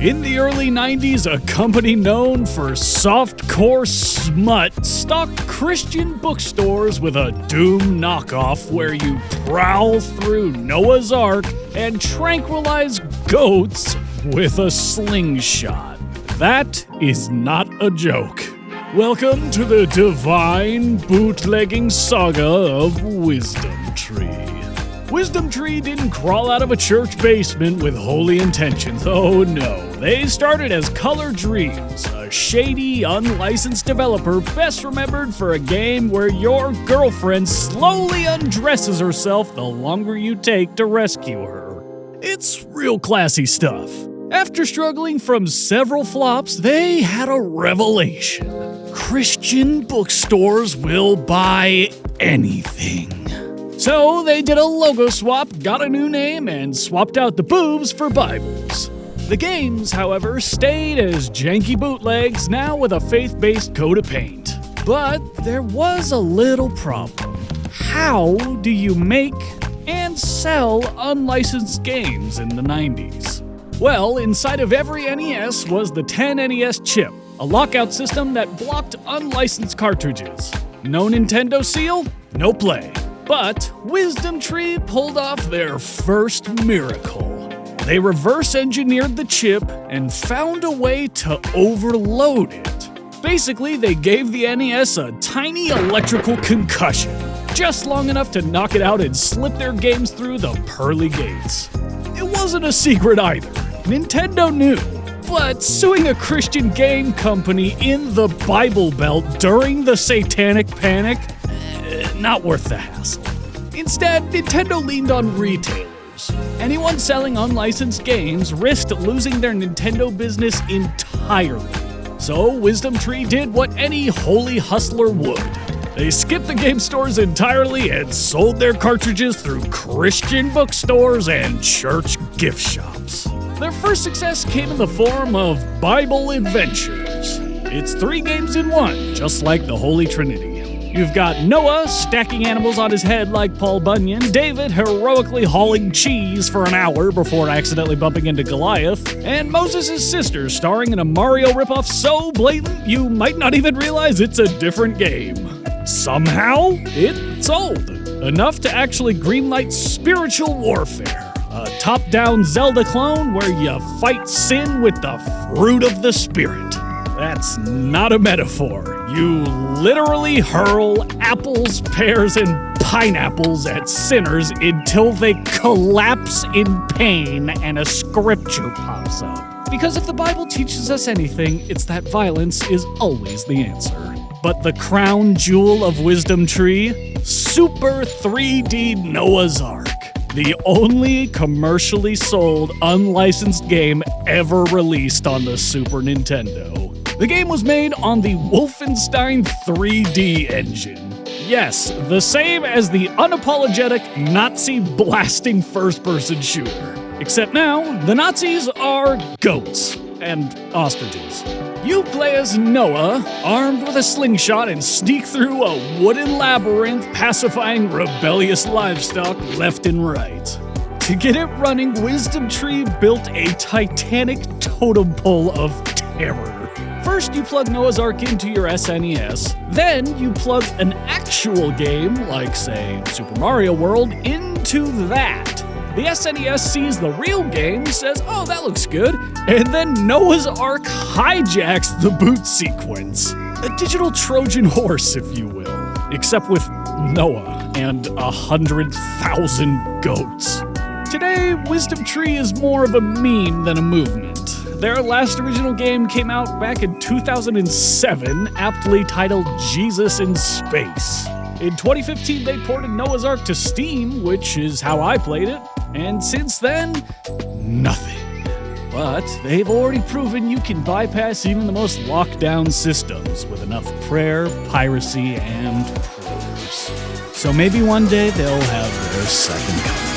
In the early 90s, a company known for softcore smut stocked Christian bookstores with a Doom knockoff where you prowl through Noah's Ark and tranquilize goats with a slingshot. That is not a joke. Welcome to the divine bootlegging saga of Wisdom Tree. Wisdom Tree didn't crawl out of a church basement with holy intentions. Oh no, they started as Color Dreams, a shady, unlicensed developer best remembered for a game where your girlfriend slowly undresses herself the longer you take to rescue her. It's real classy stuff. After struggling from several flops, they had a revelation. Christian bookstores will buy anything. So they did a logo swap, got a new name, and swapped out the boobs for Bibles. The games, however, stayed as janky bootlegs, now with a faith-based coat of paint. But there was a little problem. How do you make and sell unlicensed games in the 90s? Well, inside of every NES was the 10NES chip, a lockout system that blocked unlicensed cartridges. No Nintendo seal, no play. But Wisdom Tree pulled off their first miracle. They reverse-engineered the chip and found a way to overload it. Basically, they gave the NES a tiny electrical concussion, just long enough to knock it out and slip their games through the pearly gates. It wasn't a secret either. Nintendo knew. But suing a Christian game company in the Bible Belt during the Satanic Panic? Not worth the hassle. Instead, Nintendo leaned on retailers. Anyone selling unlicensed games risked losing their Nintendo business entirely. So Wisdom Tree did what any holy hustler would. They skipped the game stores entirely and sold their cartridges through Christian bookstores and church gift shops. Their first success came in the form of Bible Adventures. It's 3 games in one, just like the Holy Trinity. You've got Noah stacking animals on his head like Paul Bunyan, David heroically hauling cheese for an hour before accidentally bumping into Goliath, and Moses' sister starring in a Mario ripoff so blatant you might not even realize it's a different game. Somehow, it sold. Enough to actually greenlight Spiritual Warfare, a top-down Zelda clone where you fight sin with the fruit of the Spirit. That's not a metaphor. You literally hurl apples, pears, and pineapples at sinners until they collapse in pain and a scripture pops up. Because if the Bible teaches us anything, it's that violence is always the answer. But the crown jewel of Wisdom Tree? Super 3D Noah's Ark. The only commercially sold unlicensed game ever released on the Super Nintendo. The game was made on the Wolfenstein 3D engine. Yes, the same as the unapologetic Nazi-blasting first-person shooter. Except now, the Nazis are goats and ostriches. You play as Noah, armed with a slingshot, and sneak through a wooden labyrinth, pacifying rebellious livestock left and right. To get it running, Wisdom Tree built a titanic totem pole of terror. First, you plug Noah's Ark into your SNES. Then, you plug an actual game, like, say, Super Mario World, into that. The SNES sees the real game, says, oh, that looks good, and then Noah's Ark hijacks the boot sequence. A digital Trojan horse, if you will. Except with Noah and 100,000 goats. Today, Wisdom Tree is more of a meme than a movement. Their last original game came out back in 2007, aptly titled Jesus in Space. In 2015, they ported Noah's Ark to Steam, which is how I played it, and since then, nothing. But they've already proven you can bypass even the most locked-down systems with enough prayer, piracy, and prose. So maybe one day they'll have their second coming.